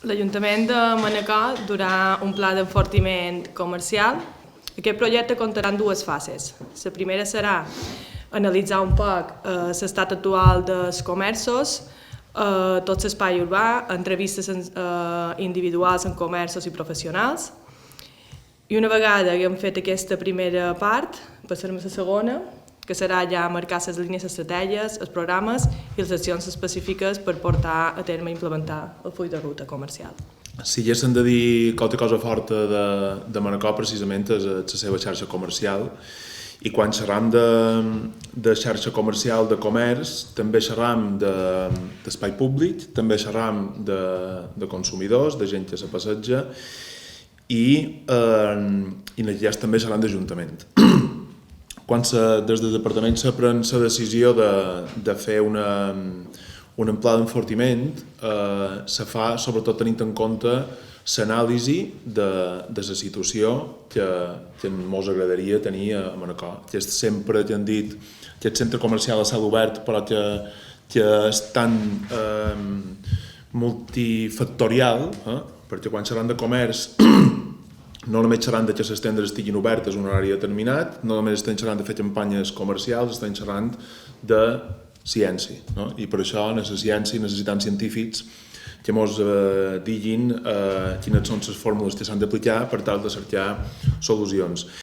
L'Ajuntament de Manacor durà un pla d'enfortiment comercial. Aquest projecte comptarà en dues fases. La primera serà analitzar un poc l'estat actual dels comerços, tot l'espai urbà, entrevistes individuals amb comerços i professionals. I una vegada haguem fet aquesta primera part, passarem a la segona, que serà ja marcar les línies estratègies, els programes i les accions específiques per portar a terme i implementar el full de ruta comercial. Si haguéssim de dir qualque cosa forta de Manacor, precisament és la seva xarxa comercial. I quan xerram de xarxa comercial de comerç, també xerram d'espai públic, també xerram de consumidors, de gent que se passeja, i en aquest també xerram d'Ajuntament. Quan des del departament se pren la decisió de fer un pla d'enfortiment, se fa sobretot tenint en compte l'anàlisi de la situació que ens agradaria tenir a Manacor. Sempre que han dit que el centre comercial a cel obert, però que és tan multifactorial, perquè quan xerram de comerç no només xerran que les tendes estiguin obertes un horari determinat, no només estem xerrant de fer campanyes comercials, estem xerrant de ciència. I per això en la ciència necessitem científics que ens diguin quines són les fórmules que s'han d'aplicar per tal de cercar solucions.